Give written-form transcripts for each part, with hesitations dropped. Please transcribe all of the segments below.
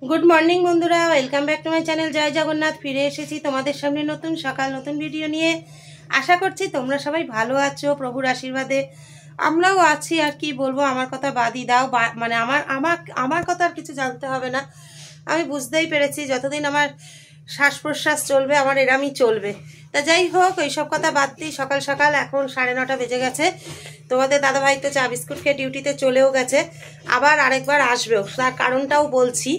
Good morning বন্ধুরা, welcome back to my channel জয় জগন্নাথ। ফিরে এসেছি তোমাদের সামনে নতুন সকাল নতুন ভিডিও নিয়ে। আশা করছি তোমরা সবাই ভালো আছো, প্রভুর আশীর্বাদে আমরাও আছি। আর কি বলবো, আমার কথা বাদই দাও, মানে আমার কথা আর কিছু জানতে হবে না। আমি বুঝতেই পেরেছি যতদিন আমার শ্বাস প্রশ্বাস চলবে আমার এরামই চলবে। তা যাই হোক, এইসব কথা বাদ দিই। সকাল সকাল এখন 9:30 বেজে গেছে। তোমাদের দাদাভাই তো চা বিস্কুট খেয়ে ডিউটিতে চলেও গেছে, আবার আরেকবার আসবেও, তার কারণটাও বলছি।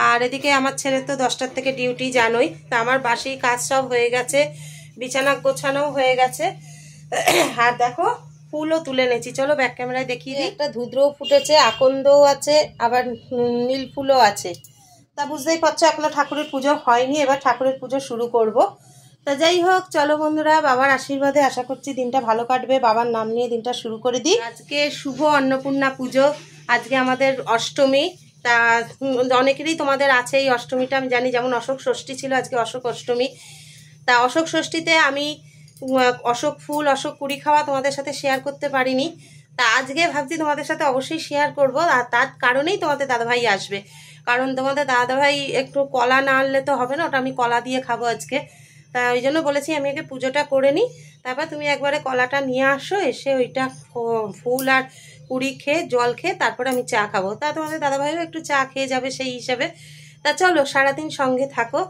আর এদিকে আমার ছেলে তো 10টার থেকে ডিউটি, জানোই। তা আমার বাসি কাজ সব হয়ে গেছে, বিছানা গোছানোও হয়ে গেছে। আর দেখো ফুলও তুলে নেছি, চলো ব্যাক ক্যামেরায় দেখিয়ে দিই। একটা ধুদ্রও ফুটেছে, আকন্দও আছে, আবার নীল ফুলও আছে। তা বুঝতেই পারছো এখনো ঠাকুরের পুজো হয়নি, এবার ঠাকুরের পুজো শুরু করব। তা যাই হোক, চলো বন্ধুরা, বাবার আশীর্বাদে আশা করছি দিনটা ভালো কাটবে। বাবার নাম নিয়ে দিনটা শুরু করে দিই। আজকে শুভ অন্নপূর্ণা পুজো, আজকে আমাদের অষ্টমী। তা অনেকেরই তোমাদের আছে এই অষ্টমীটা, আমি জানি। যেমন অশোক ষষ্ঠী ছিল, আজকে অশোক অষ্টমী। তা অশোক ষষ্ঠীতে আমি অশোক ফুল, অশোক কুড়ি খাওয়া তোমাদের সাথে শেয়ার করতে পারিনি। তা আজকে ভাবছি তোমাদের সাথে অবশ্যই শেয়ার করব। আর তার কারণেই তোমাদের দাদাভাই আসবে, কারণ তোমাদের দাদাভাই একটু কলা না আনলে তো হবে না, ওটা আমি কলা দিয়ে খাবো আজকে। তা ওই জন্য বলেছি আমি আগে পুজোটা করে নিই, তারপর তুমি একবারে কলাটা নিয়ে আসো, এসে ওইটা ফুল আর কুড়ি খেয়ে জল খেয়ে তারপরে আমি চা খাবো। তা তোমাদের দাদাভাইও একটু চা খেয়ে যাবে সেই হিসাবে। তা চলো সারাদিন সঙ্গে থাকো।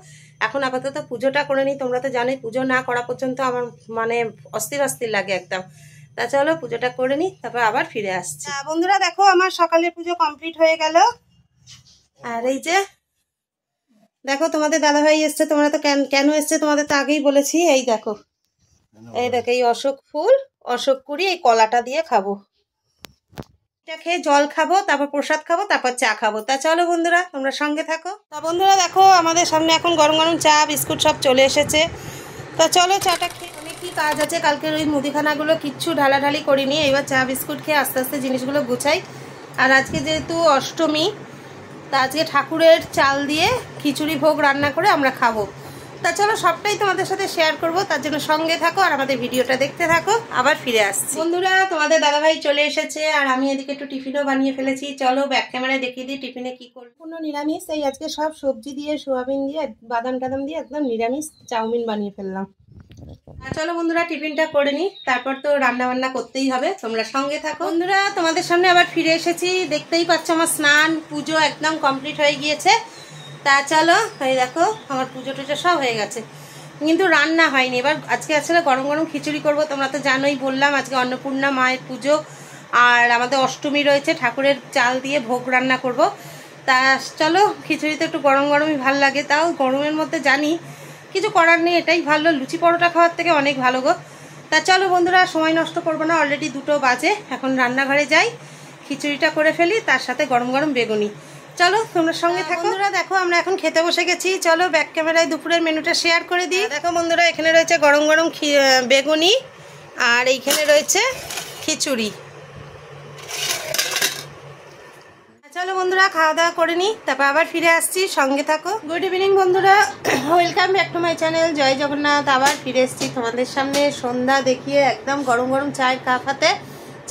এখন আপাতত পুজোটা করে নিই। তোমরা তো জানোই পুজো না করা পর্যন্ত আমার মানে অস্থির অস্থির লাগে একদম। তা চলো পুজোটা করে নিই, তারপর আবার ফিরে আসছি। বন্ধুরা দেখো, আমার সকালের পুজো কমপ্লিট হয়ে গেল। আর এই যে দেখো তোমাদের দাদাভাই এসছে। তোমরা তো কেন এসছে তোমাদের তো আগেই বলেছি। এই দেখো, এই অশোক ফুল, অশোক কুড়ি, এই কলাটা দিয়ে খাবো। এটা খেয়ে জল খাবো, তারপর প্রসাদ খাবো, তারপর চা খাবো। তা চলো বন্ধুরা, তোমরা সঙ্গে থাকো। তা বন্ধুরা দেখো, আমাদের সামনে এখন গরম গরম চা বিস্কুট সব চলে এসেছে। তা চলো চাটা খেয়ে, অনেক কি কাজ আছে। কালকের ওই মুদিখানাগুলো কিচ্ছু ঢালাঢালি করিনি, এবার চা বিস্কুট খেয়ে আস্তে আস্তে জিনিসগুলো গুছাই। আর আজকে যেহেতু অষ্টমী, তা আজকে ঠাকুরের চাল দিয়ে খিচুড়ি ভোগ রান্না করে আমরা খাবো। তা চলো সবটাই তোমাদের সাথে শেয়ার করব, তার জন্য সঙ্গে থাকো আর আমাদের ভিডিওটা দেখতে থাকো। আবার ফিরে আসছি। বন্ধুরা তোমাদের দাদাভাই চলে এসেছে, আর আমি এদিকে একটু টিফিনও বানিয়ে ফেলেছি। চলো ব্যাক ক্যামেরায় দেখিয়ে দিই টিফিনে কি করবো। কোনো নিরামিষ, এই আজকে সব সবজি দিয়ে, সোয়াবিন দিয়ে, বাদাম টাদাম দিয়ে একদম নিরামিষ চাউমিন বানিয়ে ফেললাম। আর চলো বন্ধুরা টিফিনটা করে নিই, তারপর তো রান্না বান্না করতেই হবে। তোমরা সঙ্গে থাকো। বন্ধুরা তোমাদের সামনে আবার ফিরে এসেছি। দেখতেই পাচ্ছ আমার স্নান পুজো একদম কমপ্লিট হয়ে গিয়েছে। তা চলো, এই দেখো আমার পুজো টুজো সব হয়ে গেছে, কিন্তু রান্না হয়নি। এবার আজকে আসলে গরম গরম খিচুড়ি করব। তোমরা তো জানোই, বললাম আজকে অন্নপূর্ণা মায়ের পুজো, আর আমাদের অষ্টমী রয়েছে, ঠাকুরের চাল দিয়ে ভোগ রান্না করব। তা চলো, খিচুড়িতে একটু গরম গরমই ভাল লাগে, তাও গরমের মধ্যে জানি কিছু করার নেই, এটাই ভালো। লুচি পরোটা খাওয়ার থেকে অনেক ভালো গো। তা চলো বন্ধুরা, সময় নষ্ট করবো না, অলরেডি 2টো বাজে। এখন রান্নাঘরে যাই, খিচুড়িটা করে ফেলি, তার সাথে গরম গরম বেগুনি। চলো তোমরা সঙ্গে থাকো। বন্ধুরা দেখো, আমরা এখন খেতে বসে গেছি। চলো ব্যাক ক্যামেরায় দুপুরের মেনুটা শেয়ার করে দিই। দেখো বন্ধুরা, এখানে রয়েছে গরম গরম বেগুনি, আর এইখানে রয়েছে খিচুড়ি। চলো বন্ধুরা, খাওয়া দাওয়া করে নিই, তারপর আবার ফিরে আসছি, সঙ্গে থাকো। গুড ইভিনিং বন্ধুরা, welcome back to my channel জয় জগন্নাথ। আবার ফিরে এসেছি তোমাদের সামনে সন্ধ্যা দেখিয়ে, একদম গরম গরম চায়ের কাপ হাতে।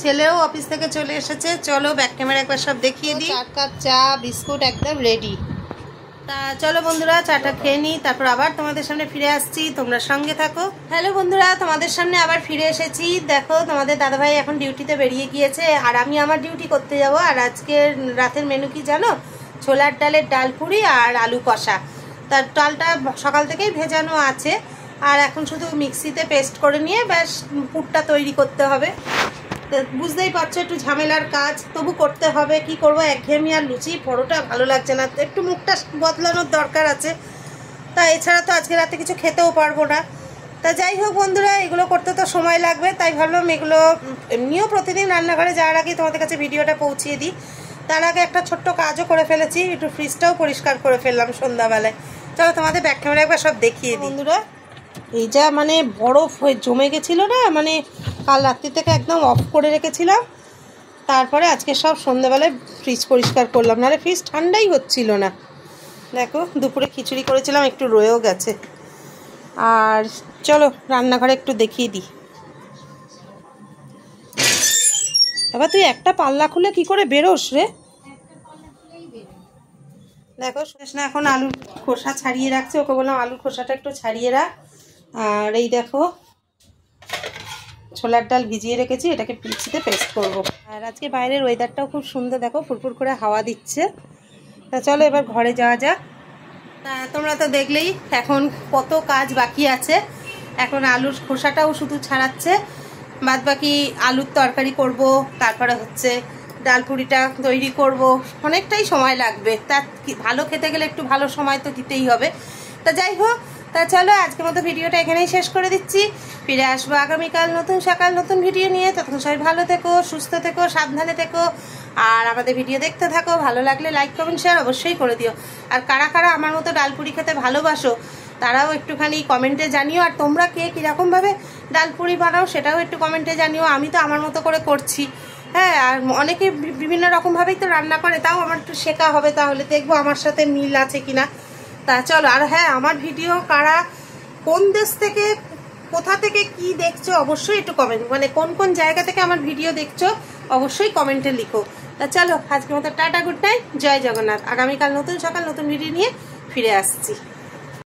ছেলেও অফিস থেকে চলে এসেছে। চলো ব্যাক ক্যামেরা একবার সব দেখিয়ে দিই। 4 কাপ চা বিস্কুট একদম রেডি। তা চলো বন্ধুরা, চাটা খেয়ে নিই, তারপর আবার তোমাদের সামনে ফিরে আসছি। তোমরা সঙ্গে থাকো। হ্যালো বন্ধুরা, তোমাদের সামনে আবার ফিরে এসেছি। দেখো তোমাদের দাদাভাই এখন ডিউটিতে বেরিয়ে গিয়েছে, আর আমি আমার ডিউটি করতে যাব। আর আজকে রাতের মেনু কি জানো? ছোলার ডালের ডাল পুরি আর আলু কষা। তার ডালটা সকাল থেকেই ভেজানো আছে, আর এখন শুধু মিক্সিতে পেস্ট করে নিয়ে ব্যাস পুরটা তৈরি করতে হবে। বুঝতেই পারছো একটু ঝামেলার কাজ, তবু করতে হবে। কি করবো, একঘেয়েমি আর লুচি পরোটা ভালো লাগছে না, একটু মুখটা বদলানোর দরকার আছে। তা এছাড়া তো আজকে রাতে কিছু খেতেও পারবো না। তা যাই হোক বন্ধুরা, এগুলো করতে তো সময় লাগবে, তাই ভাবলাম এগুলো এমনিও প্রতিদিন রান্নাঘরে যাওয়ার আগেই তোমাদের কাছে ভিডিওটা পৌঁছিয়ে দিই। তার আগে একটা ছোট্ট কাজও করে ফেলেছি, একটু ফ্রিজটাও পরিষ্কার করে ফেললাম সন্ধ্যাবেলায়। চলো তোমাদের ব্যাক ক্যামেরা একবার সব দেখিয়ে দিই। বন্ধুরা, এই যা মানে বরফ হয়ে জমে গেছিলো না, মানে কাল রাত্রি থেকে একদম অফ করে রেখেছিলাম, তারপরে আজকে সব সন্ধ্যাবেলায় ফ্রিজ পরিষ্কার করলাম, নাহলে ফ্রিজ ঠান্ডাই হচ্ছিল না। দেখো দুপুরে খিচুড়ি করেছিলাম, একটু রয়েও গেছে। আর চলো রান্নাঘরে একটু দেখিয়ে দিই। এবার তুই একটা পাল্লা খুলে কি করে বেরোস রে? দেখো সুদেশনা এখন আলুর খোসা ছাড়িয়ে রাখছে, ওকে বললাম আলুর খোসাটা একটু ছাড়িয়ে রাখ। আর এই দেখো ছোলার ডাল ভিজিয়ে রেখেছি, এটাকে মিক্সিতে পেস্ট করব। আর আজকে বাইরের ওয়েদারটাও খুব সুন্দর, দেখো ফুরফুর করে হাওয়া দিচ্ছে। তা চলো এবার ঘরে যাওয়া যাক। তোমরা তো দেখলেই এখন কত কাজ বাকি আছে। এখন আলুর খোসাটাও শুধু ছাড়াচ্ছে, বাদ বাকি আলুর তরকারি করব, তারপরে হচ্ছে ডাল পুরিটা তৈরি করব, অনেকটাই সময় লাগবে। তা ভালো খেতে গেলে একটু ভালো সময় তো দিতেই হবে। তা যাই হোক, তা চলো আজকের মতো ভিডিওটা এখানেই শেষ করে দিচ্ছি। ফিরে আসবো আগামীকাল নতুন সকাল নতুন ভিডিও নিয়ে। ততক্ষণ সবাই ভালো থেকো, সুস্থ থেকো, সাবধানে থেকো, আর আমাদের ভিডিও দেখতে থাকো। ভালো লাগলে লাইক কমেন্ট শেয়ার অবশ্যই করে দিও। আর কারা কারা আমার মতো ডাল পুরি খেতে ভালোবাসো তারাও একটুখানি কমেন্টে জানিও। আর তোমরা কে কীরকমভাবে ডাল পুরি বানাও সেটাও একটু কমেন্টে জানিও। আমি তো আমার মতো করে করছি, হ্যাঁ। আর অনেকে বিভিন্ন রকমভাবেই তো রান্না করে, তাও আমার একটু শেখা হবে, তাহলে দেখবো আমার সাথে মিল আছে কিনা। তা চলো, আর হ্যাঁ, আমার ভিডিও কারা কোন দেশ থেকে কোথা থেকে কি দেখছো অবশ্যই একটু কমেন্ট, মানে কোন কোন জায়গা থেকে আমার ভিডিও দেখছো অবশ্যই কমেন্টে লিখো। তা চলো আজকের মতো টাটা, গুড নাইট, জয় জগন্নাথ। আগামীকাল নতুন সকাল নতুন ভিডিও নিয়ে ফিরে আসছি।